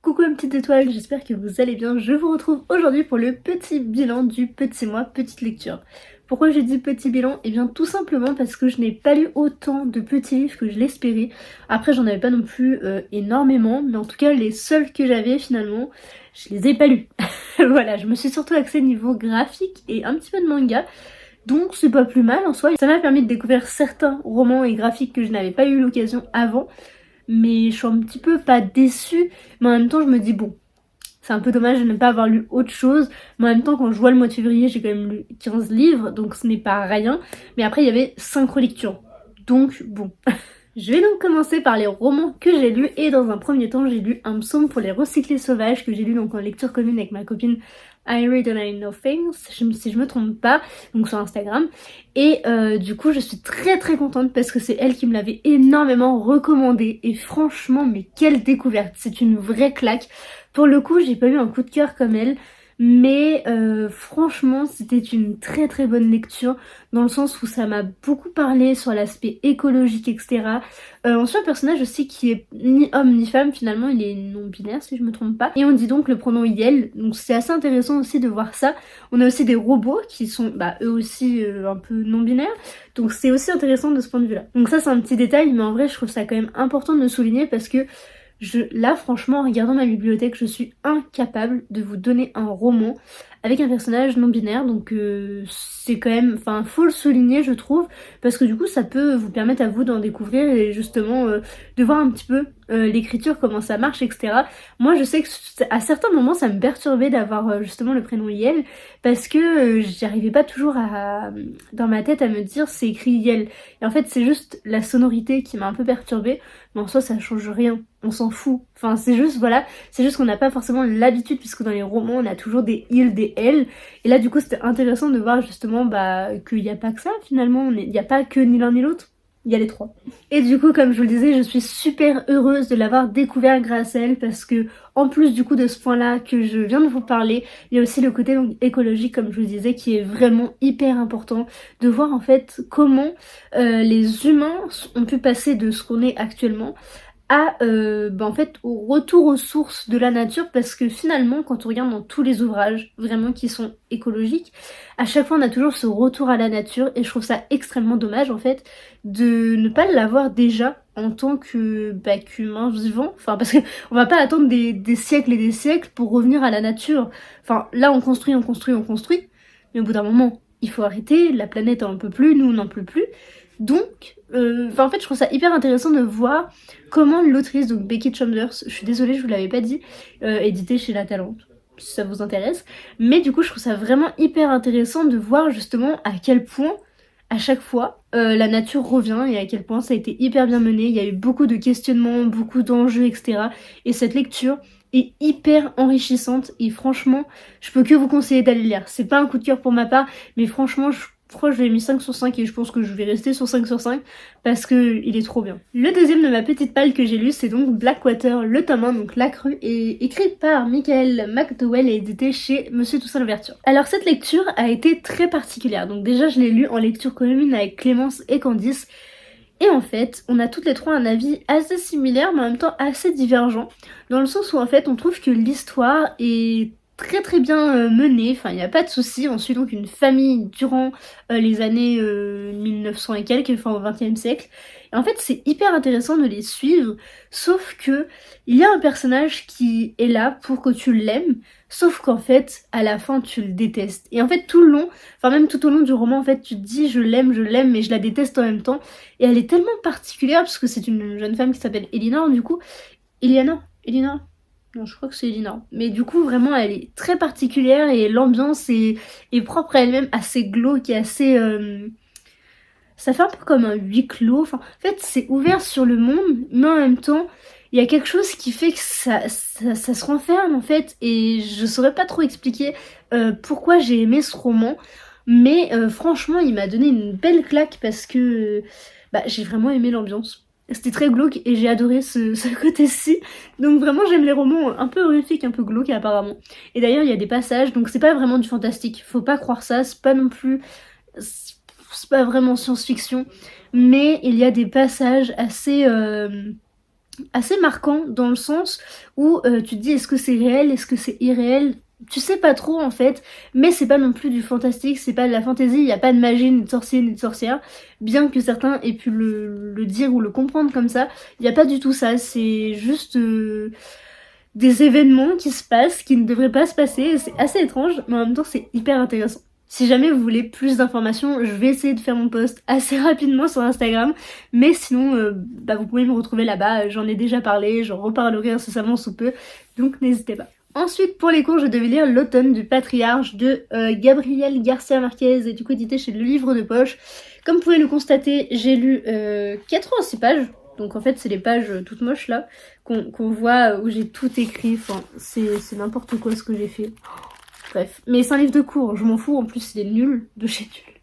Coucou mes petites étoiles, j'espère que vous allez bien. Je vous retrouve aujourd'hui pour le petit bilan du petit mois, petite lecture. Pourquoi j'ai dit petit bilan? Eh bien tout simplement parce que je n'ai pas lu autant de petits livres que je l'espérais. Après j'en avais pas non plus énormément, mais en tout cas les seuls que j'avais finalement, je les ai pas lus. Voilà, je me suis surtout axée niveau graphique et un petit peu de manga. Donc c'est pas plus mal en soi. Ça m'a permis de découvrir certains romans et graphiques que je n'avais pas eu l'occasion avant. Mais je suis un petit peu pas déçue, mais en même temps je me dis bon, c'est un peu dommage de ne pas avoir lu autre chose, mais en même temps quand je vois le mois de février j'ai quand même lu 15 livres, donc ce n'est pas rien, mais après il y avait 5 relectures, donc bon. Je vais donc commencer par les romans que j'ai lus, et dans un premier temps j'ai lu Un psaume pour les recyclés sauvages, que j'ai lu donc en lecture commune avec ma copine I Read and I Know Things, si je me trompe pas, donc sur Instagram. Et du coup je suis très contente parce que c'est elle qui me l'avait énormément recommandé, et franchement mais quelle découverte, c'est une vraie claque. Pour le coup j'ai pas eu un coup de cœur comme elle, mais franchement c'était une très bonne lecture, dans le sens où ça m'a beaucoup parlé sur l'aspect écologique, etc. On suit un personnage aussi qui est ni homme ni femme, finalement il est non-binaire si je me trompe pas, et on dit donc le pronom IEL, donc c'est assez intéressant aussi de voir ça. On a aussi des robots qui sont eux aussi un peu non-binaires, donc c'est aussi intéressant de ce point de vue là. Donc ça c'est un petit détail, mais en vrai je trouve ça quand même important de le souligner parce que là franchement en regardant ma bibliothèque je suis incapable de vous donner un roman avec un personnage non binaire, donc c'est quand même, enfin faut le souligner je trouve, parce que du coup ça peut vous permettre à vous d'en découvrir et justement de voir un petit peu l'écriture, comment ça marche, etc. Moi je sais que à certains moments ça me perturbait d'avoir justement le prénom Yel, parce que j'arrivais pas toujours dans ma tête à me dire c'est écrit Yel, et en fait c'est juste la sonorité qui m'a un peu perturbée, mais en soi ça change rien, on s'en fout, enfin c'est juste voilà, c'est juste qu'on n'a pas forcément l'habitude, puisque dans les romans on a toujours des il, des elle, et là du coup c'était intéressant de voir justement qu'il n'y a pas que ça finalement, il n'y a pas que ni l'un ni l'autre, il y a les trois. Et du coup comme je vous le disais, je suis super heureuse de l'avoir découvert grâce à elle, parce que en plus du coup de ce point là que je viens de vous parler, il y a aussi le côté donc écologique, comme je vous disais, qui est vraiment hyper important, de voir en fait comment les humains ont pu passer de ce qu'on est actuellement à en fait au retour aux sources de la nature, parce que finalement quand on regarde dans tous les ouvrages vraiment qui sont écologiques, à chaque fois on a toujours ce retour à la nature, et je trouve ça extrêmement dommage en fait de ne pas l'avoir déjà en tant que qu'humain vivant, enfin parce qu'on va pas attendre des siècles et des siècles pour revenir à la nature. Enfin là on construit, mais au bout d'un moment il faut arrêter, la planète en peut plus, nous on n'en peut plus. Donc, en fait je trouve ça hyper intéressant de voir comment l'autrice, donc Becky Chambers, je suis désolée je vous l'avais pas dit, édité chez La Talente, si ça vous intéresse, mais du coup je trouve ça vraiment hyper intéressant de voir justement à quel point à chaque fois la nature revient, et à quel point ça a été hyper bien mené, il y a eu beaucoup de questionnements, beaucoup d'enjeux, etc. Et cette lecture est hyper enrichissante, et franchement je peux que vous conseiller d'aller lire. C'est pas un coup de cœur pour ma part, mais franchement je crois que je lui ai mis 5 sur 5, et je pense que je vais rester sur 5 sur 5 parce que il est trop bien. Le deuxième de ma petite palle que j'ai lu, c'est donc Blackwater, le tome 1, donc La Crue, et écrite par Michael McDowell et édité chez Monsieur Toussaint Louverture. Alors cette lecture a été très particulière, donc déjà je l'ai lu en lecture commune avec Clémence et Candice, et en fait, on a toutes les trois un avis assez similaire, mais en même temps assez divergent, dans le sens où en fait on trouve que l'histoire est très bien menée, enfin il n'y a pas de souci. On suit donc une famille durant les années 1900 et quelques, enfin au XXe siècle. Et en fait c'est hyper intéressant de les suivre, sauf que il y a un personnage qui est là pour que tu l'aimes, sauf qu'en fait à la fin tu le détestes. Et en fait tout le long, enfin même tout au long du roman, en fait tu te dis je l'aime, mais je la déteste en même temps. Et elle est tellement particulière, parce que c'est une jeune femme qui s'appelle Elinor, du coup. Elinor, non, je crois que c'est Elinor. Mais du coup, vraiment, elle est très particulière, et l'ambiance est propre à elle-même, assez glauque et assez... Ça fait un peu comme un huis clos. Enfin, en fait, c'est ouvert sur le monde, mais en même temps, il y a quelque chose qui fait que ça se renferme, en fait. Et je saurais pas trop expliquer pourquoi j'ai aimé ce roman. Mais franchement, il m'a donné une belle claque, parce que j'ai vraiment aimé l'ambiance. C'était très glauque et j'ai adoré ce côté-ci. Donc vraiment j'aime les romans un peu horrifiques, un peu glauques apparemment. Et d'ailleurs il y a des passages, donc c'est pas vraiment du fantastique, faut pas croire ça, c'est pas non plus... c'est pas vraiment science-fiction, mais il y a des passages assez marquants dans le sens où tu te dis est-ce que c'est réel, est-ce que c'est irréel, tu sais pas trop en fait, mais c'est pas non plus du fantastique, c'est pas de la fantaisie, il y a pas de magie, ni de sorcier, ni de sorcière, bien que certains aient pu le dire ou le comprendre comme ça, il y a pas du tout ça, c'est juste des événements qui se passent, qui ne devraient pas se passer, et c'est assez étrange, mais en même temps c'est hyper intéressant. Si jamais vous voulez plus d'informations, je vais essayer de faire mon post assez rapidement sur Instagram, mais sinon vous pouvez me retrouver là-bas, j'en ai déjà parlé, j'en reparlerai incessamment sous peu, donc n'hésitez pas. Ensuite, pour les cours, je devais lire L'automne du patriarche de Gabriel Garcia Marquez, et du coup édité chez Le Livre de Poche. Comme vous pouvez le constater, j'ai lu 86 pages, donc en fait c'est les pages toutes moches là, qu'on voit où j'ai tout écrit, enfin c'est n'importe quoi ce que j'ai fait. Bref, mais c'est un livre de cours, je m'en fous, en plus il est nul, de chez nul.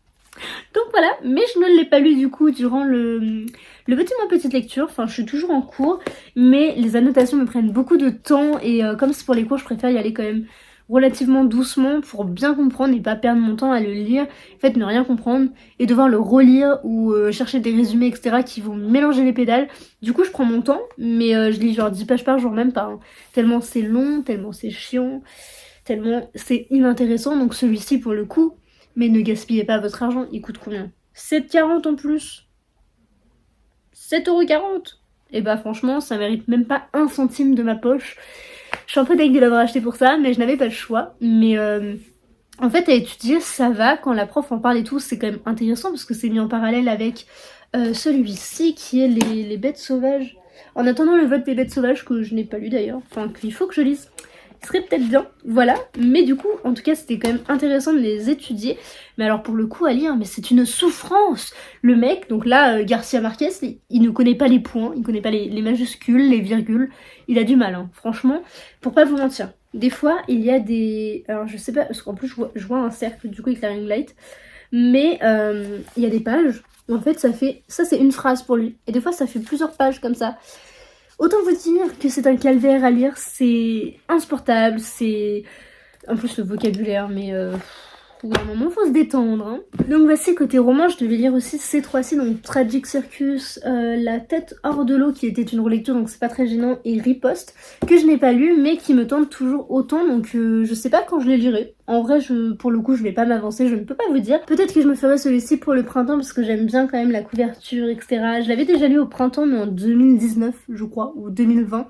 Donc voilà, mais je ne l'ai pas lu du coup durant le petit mois petite lecture, enfin je suis toujours en cours, mais les annotations me prennent beaucoup de temps et comme c'est pour les cours, je préfère y aller quand même relativement doucement pour bien comprendre et pas perdre mon temps à le lire, en fait ne rien comprendre et devoir le relire ou chercher des résumés etc qui vont mélanger les pédales. Du coup je prends mon temps, mais je lis genre 10 pages par jour même pas, hein. Tellement c'est long, tellement c'est chiant, tellement c'est inintéressant, donc celui-ci pour le coup, mais ne gaspillez pas votre argent, il coûte combien? 7,40 en plus, 7,40€. Et bah franchement ça mérite même pas un centime de ma poche. Je suis un peu deg de l'avoir acheté pour ça, mais je n'avais pas le choix. Mais en fait à étudier ça va, quand la prof en parle et tout c'est quand même intéressant parce que c'est mis en parallèle avec celui-ci qui est les bêtes sauvages. En attendant le vote des bêtes sauvages, que je n'ai pas lu d'ailleurs, enfin qu'il faut que je lise, ce serait peut-être bien, voilà, mais du coup, en tout cas, c'était quand même intéressant de les étudier, mais alors pour le coup, à lire, mais c'est une souffrance. Le mec, donc là, Garcia Marquez, il ne connaît pas les points, il connaît pas les majuscules, les virgules, il a du mal, hein. Franchement, pour pas vous mentir. Des fois, il y a des... Alors, je sais pas, parce qu'en plus, je vois un cercle, du coup, avec la ring light, mais il y a des pages, où en fait, ça c'est une phrase pour lui, et des fois, ça fait plusieurs pages comme ça. Autant vous dire que c'est un calvaire à lire, c'est insupportable, c'est... En plus le vocabulaire, mais au bout d'un moment faut se détendre, hein. Donc voici côté roman, je devais lire aussi ces trois-ci, donc Tragic Circus, La tête hors de l'eau qui était une relecture donc c'est pas très gênant, et Riposte, que je n'ai pas lu mais qui me tente toujours autant, donc je sais pas quand je les lirai. En vrai, pour le coup, je vais pas m'avancer, je ne peux pas vous dire. Peut-être que je me ferai celui-ci pour le printemps parce que j'aime bien quand même la couverture, etc. Je l'avais déjà lu au printemps, mais en 2019, je crois, ou 2020.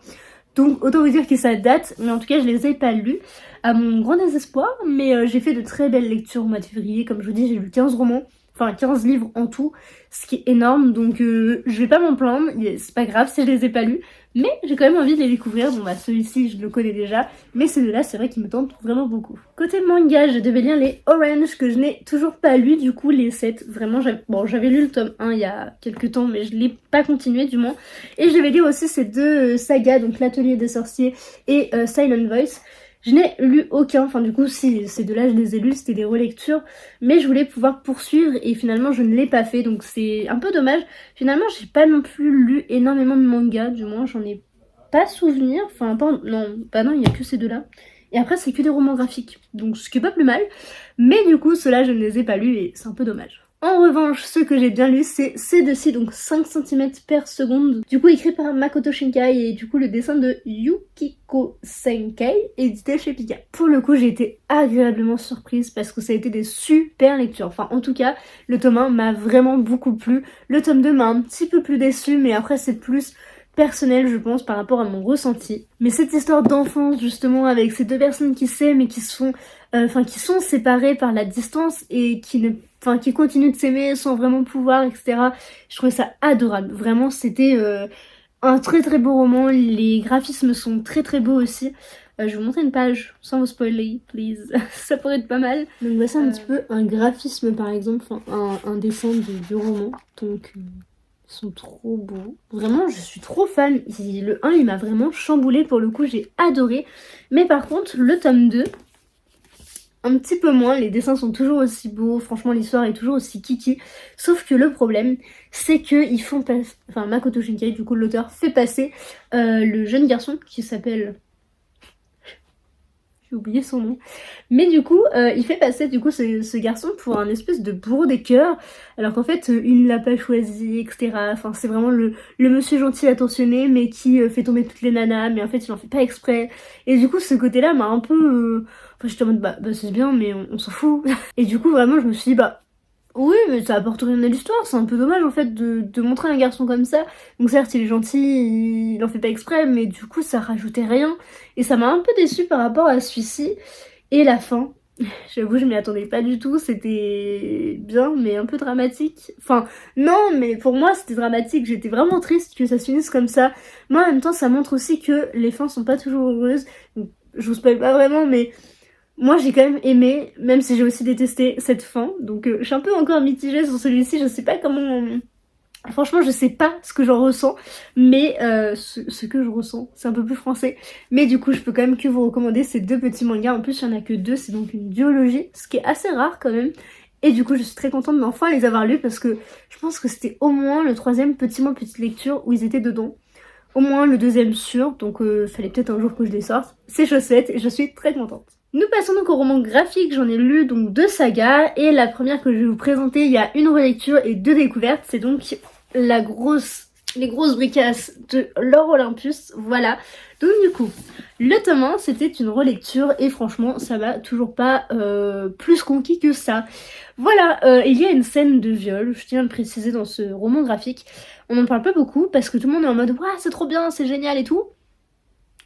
Donc autant vous dire que ça date, mais en tout cas je les ai pas lus, à mon grand désespoir, mais j'ai fait de très belles lectures au mois de février, comme je vous dis j'ai lu 15 romans, enfin 15 livres en tout, ce qui est énorme, donc je vais pas m'en plaindre, c'est pas grave si je les ai pas lus, mais j'ai quand même envie de les découvrir. Bon bah celui-ci je le connais déjà, mais celui-là c'est vrai qu'il me tente vraiment beaucoup. Côté manga, je devais lire les Orange que je n'ai toujours pas lu, du coup les 7, vraiment j'avais lu le tome 1 il y a quelques temps mais je l'ai pas continué du moins, et je vais lire aussi ces deux sagas, donc l'Atelier des sorciers et Silent Voice. Je n'ai lu aucun, enfin du coup si ces deux-là je les ai lus, c'était des relectures, mais je voulais pouvoir poursuivre et finalement je ne l'ai pas fait, donc c'est un peu dommage. Finalement j'ai pas non plus lu énormément de mangas, du moins j'en ai pas souvenir, enfin non, il y a que ces deux-là. Et après c'est que des romans graphiques, donc ce qui est pas plus mal, mais du coup ceux-là je ne les ai pas lus et c'est un peu dommage. En revanche, ce que j'ai bien lu, c'est ces deux-ci, donc 5 cm per seconde, du coup écrit par Makoto Shinkai et du coup le dessin de Yukiko Senkai, édité chez Pika. Pour le coup, j'ai été agréablement surprise parce que ça a été des super lectures. Enfin, en tout cas, le tome 1 m'a vraiment beaucoup plu. Le tome 2 m'a un petit peu plus déçu, mais après c'est plus personnel je pense par rapport à mon ressenti. Mais cette histoire d'enfance justement avec ces deux personnes qui s'aiment et qui sont séparées par la distance et qui continuent de s'aimer sans vraiment pouvoir, etc. Je trouvais ça adorable. Vraiment c'était un très très beau roman. Les graphismes sont très très beaux aussi. Je vais vous montrer une page sans vous spoiler, please. Ça pourrait être pas mal. Donc voici un petit peu un graphisme par exemple, un dessin du roman. Donc ils sont trop beaux. Vraiment, je suis trop fan. Le 1, il m'a vraiment chamboulé. Pour le coup, j'ai adoré. Mais par contre, le tome 2, un petit peu moins. Les dessins sont toujours aussi beaux. Franchement, l'histoire est toujours aussi kiki. Sauf que le problème, c'est que ils font passer... Enfin, Makoto Shinkai, du coup, l'auteur, fait passer le jeune garçon qui s'appelle... J'ai oublié son nom. Mais du coup, il fait passer du coup ce garçon pour un espèce de bourreau des cœurs, alors qu'en fait, il ne l'a pas choisi, etc. Enfin, c'est vraiment le monsieur gentil attentionné, mais qui fait tomber toutes les nanas, mais en fait, il en fait pas exprès. Et du coup, ce côté-là m'a un peu... Enfin, j'étais en mode, bah c'est bien, mais on s'en fout. Et du coup, vraiment, je me suis dit, bah... Oui, mais ça apporte rien à l'histoire, c'est un peu dommage en fait de montrer un garçon comme ça. Donc certes, il est gentil, il en fait pas exprès, mais du coup, ça rajoutait rien. Et ça m'a un peu déçue par rapport à celui-ci. Et la fin, j'avoue, je m'y attendais pas du tout, c'était bien, mais un peu dramatique. Enfin, non, mais pour moi, c'était dramatique, j'étais vraiment triste que ça se finisse comme ça. Moi, en même temps, ça montre aussi que les fins sont pas toujours heureuses. Donc, je vous spoil pas vraiment, mais... Moi j'ai quand même aimé, même si j'ai aussi détesté cette fin, donc je suis un peu encore mitigée sur celui-ci, je sais pas comment... Franchement je sais pas ce que j'en ressens, mais ce que je ressens, c'est un peu plus français. Mais du coup je peux quand même que vous recommander ces deux petits mangas, en plus il y en a que deux, c'est donc une duologie, ce qui est assez rare quand même. Et du coup je suis très contente d'enfin les avoir lus parce que je pense que c'était au moins le troisième petit mot petite lecture où ils étaient dedans. Au moins le deuxième sûr, donc fallait peut-être un jour que je les sorte. C'est chaussette et je suis très contente. Nous passons donc au roman graphique, j'en ai lu donc 2 sagas et la première que je vais vous présenter, il y a une relecture et 2 découvertes, c'est donc les grosses bricasses de l'Or Olympus, voilà. Donc du coup, le tome 1 c'était une relecture et franchement ça m'a toujours pas plus conquis que ça. Voilà, il y a une scène de viol, je tiens à le préciser dans ce roman graphique. On n'en parle pas beaucoup parce que tout le monde est en mode « Waouh, c'est trop bien, c'est génial et tout ».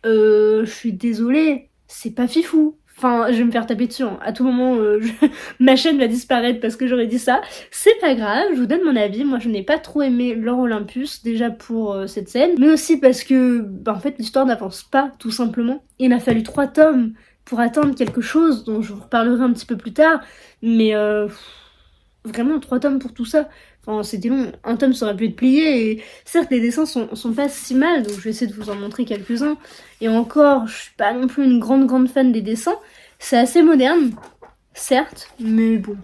Je suis désolée, c'est pas fifou. Enfin, je vais me faire taper dessus, hein. À tout moment, ma chaîne va disparaître parce que j'aurais dit ça. C'est pas grave, je vous donne mon avis. Moi, je n'ai pas trop aimé l'Or Olympus, déjà pour cette scène, mais aussi parce que, bah, en fait, l'histoire n'avance pas, tout simplement. Il m'a fallu 3 tomes pour atteindre quelque chose dont je vous reparlerai un petit peu plus tard, mais vraiment 3 tomes pour tout ça. Enfin, c'était long, un tome ça aurait pu être plié, et certes les dessins sont pas si mal, donc je vais essayer de vous en montrer quelques-uns. Et encore, je suis pas non plus une grande fan des dessins, c'est assez moderne, certes, mais bon.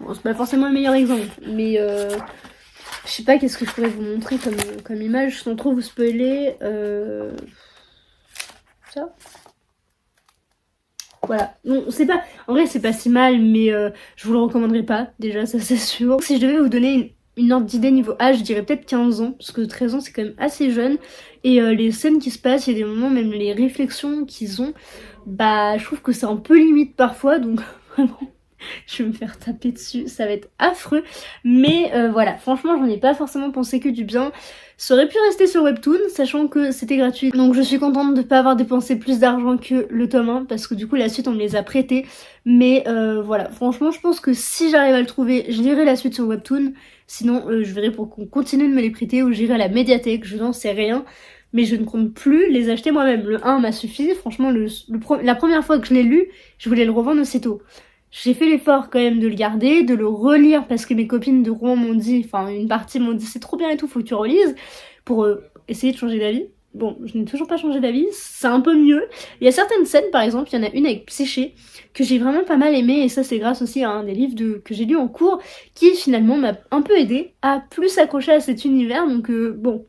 Bon, c'est pas forcément le meilleur exemple, mais je sais pas qu'est-ce que je pourrais vous montrer comme image sans trop vous spoiler. Ça. Voilà, non, c'est pas... En vrai, c'est pas si mal, mais je vous le recommanderais pas, déjà, ça c'est sûr. Si je devais vous donner une ordre d'idée niveau âge, je dirais peut-être 15 ans, parce que 13 ans, c'est quand même assez jeune. Et les scènes qui se passent, il y a des moments, même les réflexions qu'ils ont, bah, je trouve que c'est un peu limite parfois, donc vraiment... Je vais me faire taper dessus, ça va être affreux. Mais voilà, franchement, j'en ai pas forcément pensé que du bien. Ça aurait pu rester sur Webtoon, sachant que c'était gratuit. Donc je suis contente de pas avoir dépensé plus d'argent que le tome 1, parce que du coup la suite on me les a prêtés. Mais voilà, franchement je pense que si j'arrive à le trouver, je lirai la suite sur Webtoon. Sinon je verrai pour qu'on continue de me les prêter, ou j'irai à la médiathèque, je n'en sais rien. Mais je ne compte plus les acheter moi-même. Le 1 m'a suffi, franchement la première fois que je l'ai lu, je voulais le revendre aussitôt. J'ai fait l'effort quand même de le garder, de le relire parce que mes copines de Rouen m'ont dit, enfin une partie m'ont dit c'est trop bien et tout, faut que tu relises pour essayer de changer d'avis. Bon, je n'ai toujours pas changé d'avis, c'est un peu mieux. Il y a certaines scènes, par exemple, il y en a une avec Psyché que j'ai vraiment pas mal aimé, et ça c'est grâce aussi à un des livres que j'ai lu en cours qui finalement m'a un peu aidé à plus s'accrocher à cet univers, donc bon,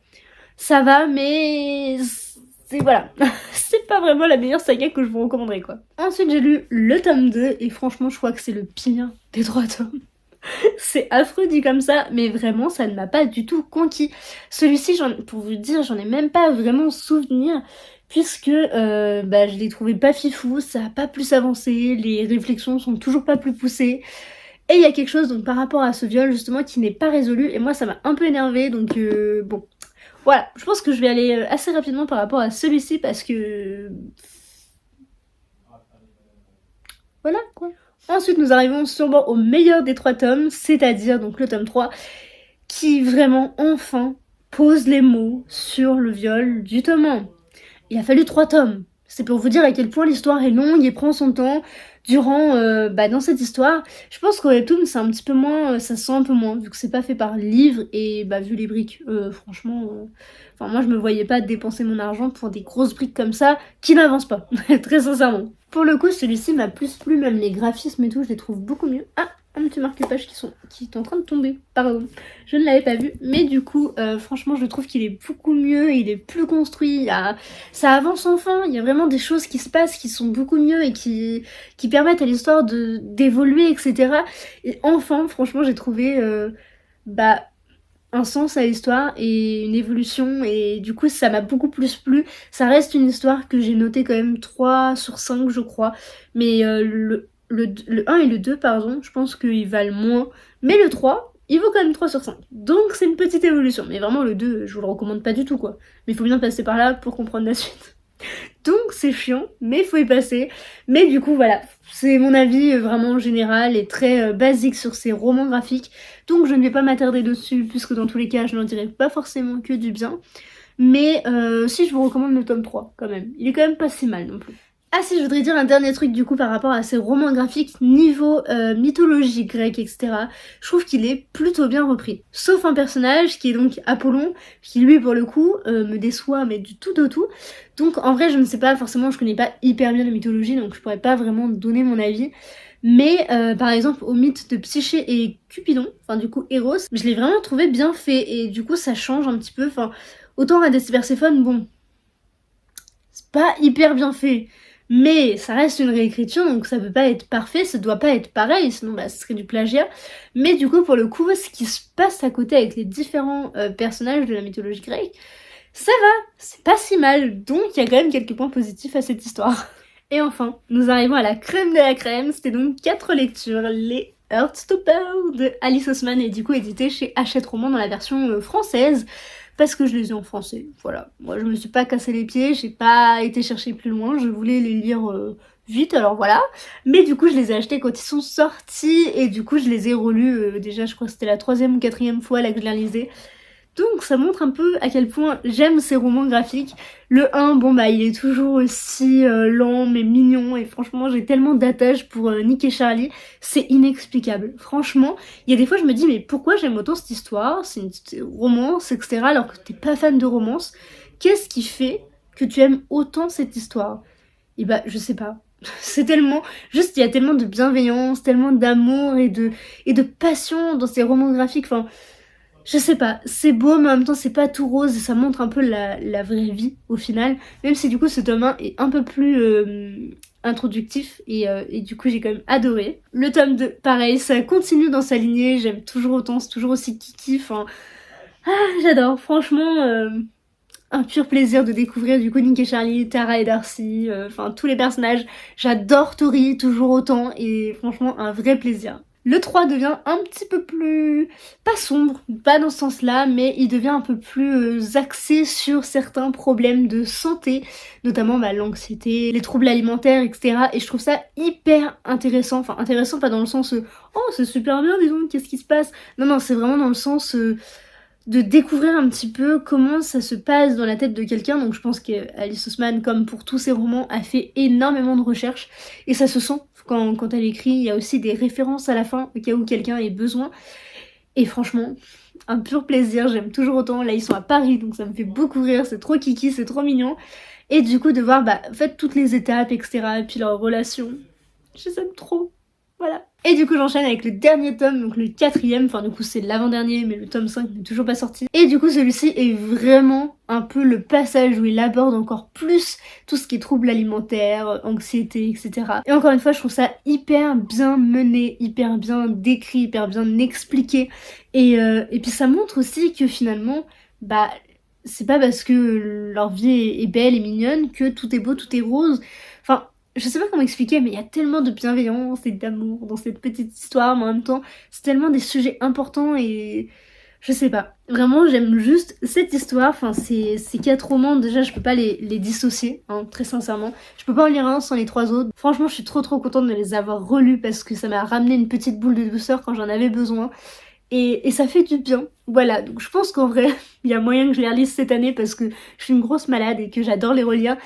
ça va, mais... Voilà, c'est pas vraiment la meilleure saga que je vous recommanderais quoi. Ensuite j'ai lu le tome 2 et franchement je crois que c'est le pire des 3 tomes. C'est affreux dit comme ça, mais vraiment ça ne m'a pas du tout conquis. Celui-ci, pour vous dire, j'en ai même pas vraiment souvenir, puisque bah, je l'ai trouvé pas fifou, ça a pas plus avancé, les réflexions sont toujours pas plus poussées. Et il y a quelque chose donc par rapport à ce viol justement qui n'est pas résolu, et moi ça m'a un peu énervée, donc bon. Voilà, je pense que je vais aller assez rapidement par rapport à celui-ci parce que... Voilà quoi. Ensuite nous arrivons sûrement au meilleur des 3 tomes, c'est-à-dire donc le tome 3, qui vraiment enfin pose les mots sur le viol du tome 1. Il a fallu 3 tomes. C'est pour vous dire à quel point l'histoire est longue et prend son temps durant, dans cette histoire. Je pense qu'au webtoon c'est un petit peu moins, ça se sent un peu moins, vu que c'est pas fait par livre, et bah vu les briques, franchement, enfin moi je me voyais pas dépenser mon argent pour des grosses briques comme ça, qui n'avancent pas, très sincèrement. Pour le coup celui-ci m'a plus plu, même les graphismes et tout, je les trouve beaucoup mieux. Ah, un petit marque-page qui est en train de tomber, pardon, je ne l'avais pas vu, mais du coup, franchement, je trouve qu'il est beaucoup mieux, il est plus construit, ça avance enfin, il y a vraiment des choses qui se passent qui sont beaucoup mieux et qui permettent à l'histoire d'évoluer, etc. Et enfin, franchement, j'ai trouvé, un sens à l'histoire et une évolution, et du coup, ça m'a beaucoup plus plu. Ça reste une histoire que j'ai notée quand même 3 sur 5, je crois, mais le 1 et le 2, pardon, je pense qu'ils valent moins. Mais le 3, il vaut quand même 3 sur 5. Donc c'est une petite évolution. Mais vraiment, le 2, je vous le recommande pas du tout, quoi. Mais il faut bien passer par là pour comprendre la suite. Donc c'est chiant, mais il faut y passer. Mais du coup, voilà, c'est mon avis vraiment général et très basique sur ces romans graphiques. Donc je ne vais pas m'attarder dessus, puisque dans tous les cas, je n'en dirai pas forcément que du bien. Mais si, je vous recommande le tome 3, quand même. Il est quand même pas si mal non plus. Ah si, je voudrais dire un dernier truc du coup par rapport à ces romans graphiques niveau mythologie grecque, etc. Je trouve qu'il est plutôt bien repris. Sauf un personnage qui est donc Apollon, qui lui pour le coup me déçoit mais du tout au tout. Donc en vrai je ne sais pas, forcément je connais pas hyper bien la mythologie, donc je pourrais pas vraiment donner mon avis. Mais par exemple au mythe de Psyché et Cupidon, enfin du coup Eros, je l'ai vraiment trouvé bien fait et du coup ça change un petit peu. Enfin autant Hadès et Perséphone, bon, c'est pas hyper bien fait. Mais ça reste une réécriture, donc ça peut pas être parfait, ça doit pas être pareil, sinon bah, ce serait du plagiat. Mais du coup, pour le coup, ce qui se passe à côté avec les différents personnages de la mythologie grecque, ça va, c'est pas si mal, donc il y a quand même quelques points positifs à cette histoire. Et enfin, nous arrivons à la crème de la crème, c'était donc 4 lectures, les Heartstopper de Alice Oseman, et du coup édité chez Hachette Roman dans la version française, parce que je les ai en français, voilà. Moi je me suis pas cassé les pieds, j'ai pas été chercher plus loin, je voulais les lire vite, alors voilà. Mais du coup je les ai achetés quand ils sont sortis, et du coup je les ai relus, déjà je crois que c'était la 3e ou 4e fois là que je les relisais. Donc ça montre un peu à quel point j'aime ces romans graphiques. Le 1, bon bah il est toujours aussi lent mais mignon, et franchement j'ai tellement d'attache pour Nick et Charlie, c'est inexplicable. Franchement, il y a des fois je me dis mais pourquoi j'aime autant cette histoire, c'est une romance, etc. alors que t'es pas fan de romance. Qu'est-ce qui fait que tu aimes autant cette histoire? Et bah je sais pas. C'est tellement, juste il y a tellement de bienveillance, tellement d'amour et de passion dans ces romans graphiques, enfin... Je sais pas, c'est beau mais en même temps c'est pas tout rose et ça montre un peu la vraie vie au final. Même si du coup ce tome 1 est un peu plus introductif et du coup j'ai quand même adoré. Le tome 2, pareil, ça continue dans sa lignée, j'aime toujours autant, c'est toujours aussi kiki, enfin... Ah, j'adore, franchement, un pur plaisir de découvrir du coup Nick et Charlie, Tara et Darcy, enfin tous les personnages. J'adore Tori toujours autant et franchement un vrai plaisir. Le 3 devient un petit peu plus... pas sombre, pas dans ce sens-là, mais il devient un peu plus axé sur certains problèmes de santé, notamment l'anxiété, les troubles alimentaires, etc. Et je trouve ça hyper intéressant, enfin intéressant pas dans le sens oh c'est super bien, dis donc, qu'est-ce qui se passe? Non, non, c'est vraiment dans le sens... de découvrir un petit peu comment ça se passe dans la tête de quelqu'un. Donc je pense qu'Alice Oseman, comme pour tous ses romans, a fait énormément de recherches et ça se sent quand elle écrit. Il y a aussi des références à la fin au cas où quelqu'un ait besoin. Et franchement, un pur plaisir, j'aime toujours autant. Là ils sont à Paris donc ça me fait beaucoup rire, c'est trop kiki, c'est trop mignon. Et du coup de voir en fait toutes les étapes, etc. et puis leurs relations, je les aime trop. Voilà. Et du coup j'enchaîne avec le dernier tome, donc le 4e, enfin du coup c'est l'avant-dernier mais le tome 5 n'est toujours pas sorti. Et du coup celui-ci est vraiment un peu le passage où il aborde encore plus tout ce qui est troubles alimentaires, anxiété, etc. Et encore une fois je trouve ça hyper bien mené, hyper bien décrit, hyper bien expliqué. Et puis ça montre aussi que finalement, c'est pas parce que leur vie est belle et mignonne que tout est beau, tout est rose. Enfin, je sais pas comment expliquer, mais il y a tellement de bienveillance et d'amour dans cette petite histoire, mais en même temps, c'est tellement des sujets importants et... Je sais pas. Vraiment, j'aime juste cette histoire. Enfin, ces 4 romans, déjà, je peux pas les dissocier, hein, très sincèrement. Je peux pas en lire un sans les 3 autres. Franchement, je suis trop contente de les avoir relus parce que ça m'a ramené une petite boule de douceur quand j'en avais besoin. Et ça fait du bien. Voilà, donc je pense qu'en vrai, il y a moyen que je les relise cette année parce que je suis une grosse malade et que j'adore les relire.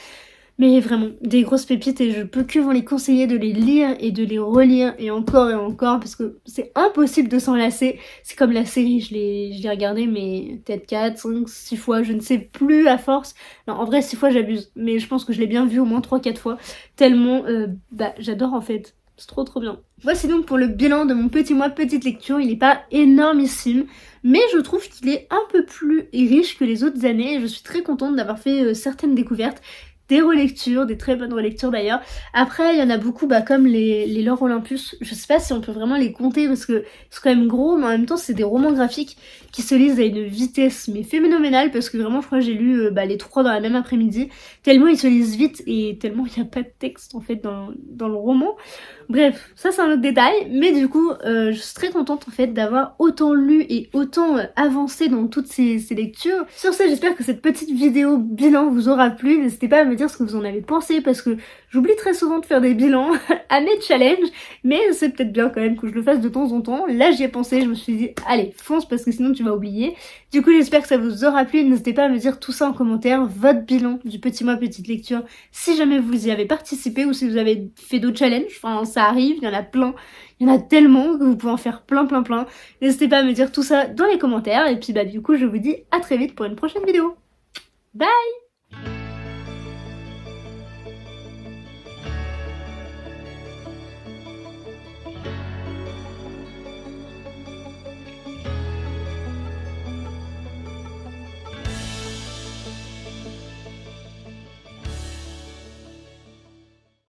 Mais vraiment, des grosses pépites et je peux que vous les conseiller de les lire et de les relire et encore parce que c'est impossible de s'en lasser. C'est comme la série, je l'ai regardée mais peut-être 4, 5, 6 fois, je ne sais plus à force. Non, en vrai 6 fois j'abuse, mais je pense que je l'ai bien vu au moins 3-4 fois. Tellement, j'adore en fait. C'est trop bien. Voici donc pour le bilan de mon petit mois petite lecture. Il n'est pas énormissime, mais je trouve qu'il est un peu plus riche que les autres années. Je suis très contente d'avoir fait certaines découvertes, des relectures, des très bonnes relectures d'ailleurs. Après, il y en a beaucoup comme les L'Or Olympus. Je sais pas si on peut vraiment les compter parce que c'est quand même gros, mais en même temps, c'est des romans graphiques qui se lisent à une vitesse mais phénoménale parce que vraiment, je crois que j'ai lu les 3 dans la même après-midi. Tellement ils se lisent vite et tellement il n'y a pas de texte en fait dans le roman. Bref, ça c'est un autre détail, mais du coup, je suis très contente en fait d'avoir autant lu et autant avancé dans toutes ces lectures. Sur ce, j'espère que cette petite vidéo bilan vous aura plu. N'hésitez pas à me dire ce que vous en avez pensé parce que j'oublie très souvent de faire des bilans à mes challenges, mais c'est peut-être bien quand même que je le fasse de temps en temps. Là, j'y ai pensé, je me suis dit, allez, fonce parce que sinon tu vas oublier. Du coup, j'espère que ça vous aura plu. N'hésitez pas à me dire tout ça en commentaire, votre bilan du petit mois petite lecture, si jamais vous y avez participé ou si vous avez fait d'autres challenges. Enfin, ça arrive, il y en a plein, il y en a tellement que vous pouvez en faire plein. N'hésitez pas à me dire tout ça dans les commentaires et puis du coup je vous dis à très vite pour une prochaine vidéo. Bye!